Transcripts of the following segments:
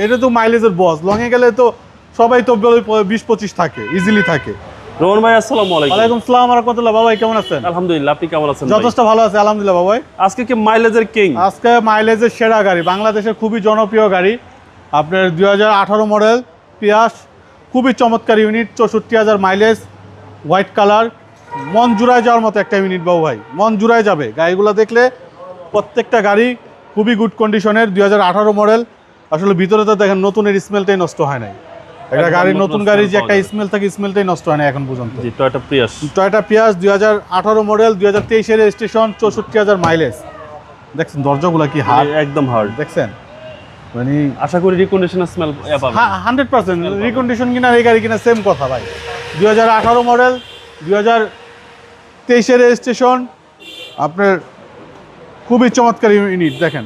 এটা তো মাইলেজের বস, লংয়ে গেলে তো সবাই তো 20-25 থাকে, ইজিলি থাকে। রোহন ভাই আসসালামু আলাইকুম। ওয়ালাইকুম আসসালাম ওয়া রাহমাতুল্লাহ। বাবা কেমন আছেন? আলহামদুলিল্লাহ, আপনি কেমন আছেন? যথেষ্ট ভালো আছে আলহামদুলিল্লাহ। বাবা আজকে কি মাইলেজের কিং? আজকে মাইলেজের সেরা গাড়ি, বাংলাদেশের খুবই জনপ্রিয় গাড়ি, আপনার 2018 মডেল পিয়াস, খুবই চমৎকার ইউনিট, 64,000 মাইলেজ, হোয়াইট কালার, মন জুড়ায় যাওয়ার মতো একটা ইউনিট বাবু ভাই, মন জুড়ায় যাবে। গাড়িগুলো দেখলে প্রত্যেকটা গাড়ি খুবই গুড কন্ডিশনের, 2018 মডেল। আসলে ভিতরে তো দেখেন নতুনের স্মেলটাই নষ্ট হয় নাই। একটা গাড়ির নতুন গাড়ির যে একটা স্মেল থাকে, স্মেলটাই নষ্ট হয় না এখন পর্যন্ত। জি, টয়োটা প্রিয়াস। টয়োটা পিয়াস 2018 মডেল, 2023 রেজিস্ট্রেশন, 64,000 মাইলেজ। দেখছেন দরজাগুলো কি হার্ড, একদম হার্ড। দেখছেন মানে আশা করি রিকন্ডিশনার স্মেল পাবেন। 100% রিকন্ডিশন কিনা এই গাড়ি কিনা সেম কথা ভাই। 2018 মডেল, 2023 রেজিস্ট্রেশন, আপনার খুবই চমৎকার ইউনিট। দেখেন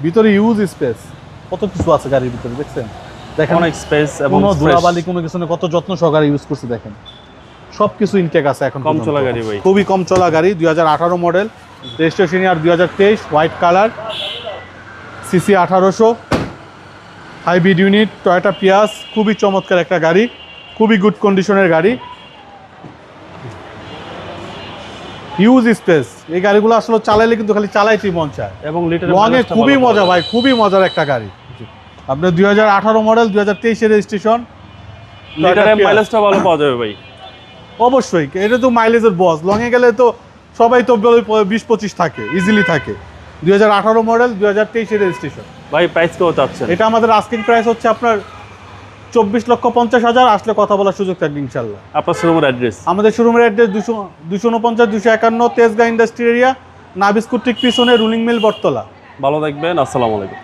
ভিতরে ইউজ স্পেস, কত কিছু আছে গাড়ির ভিতরে, দেখছেন দেখেন অনেক স্পেস এবং কোনো ধুলাবালি কোনো কিছু না, কত যত্ন সহকারে ইউজ করছে দেখেন, সব কিছু ইনটেক আছে এখন। কম চলা গাড়ি ভাই, খুবই কম চলা গাড়ি, 2018 model, registration year 2023, white colour, CC 1800, hybrid unit, Toyota Prius, খুবই চমৎকার একটা গাড়ি, খুবই গুড কন্ডিশনের গাড়ি, হিউজ স্পেস। এই গাড়িগুলো আসলে চালাইলে কিন্তু খালি চালাইতেই মন চায়, এবং লিটার লংয়ে খুবই মজা ভাই, খুবই মজার একটা গাড়ি। আপনার 2018 মডেল, 2023 রেজিস্ট্রেশন, লিটারে মাইলেজটা ভালো পাওয়া যাবে ভাই। অবশ্যই এটা তো মাইলেজের বস, লংয়ে গেলে তো সবাই তো 20-25 থাকে, ইজিলি থাকে। 2018 মডেল, 2023 রেজিস্ট্রেশন। ভাই প্রাইস কত চাচ্ছেন? এটা আমাদের আস্কিং প্রাইস হচ্ছে আপনার 24,50,000, আসলে কথা বলার সুযোগ থাকবে ইনশাল্লাহ। আপনার শোরুমের অ্যাড্রেস? আমাদের শোরুমের অ্যাড্রেস 249-251 তেজগাঁ ইন্ডাস্ট্রি এরিয়া, নাবিস্কুট ঠিক পিছনে, রুলিং মিল, বটতলা। ভালো থাকবেন, আসসালামু আলাইকুম।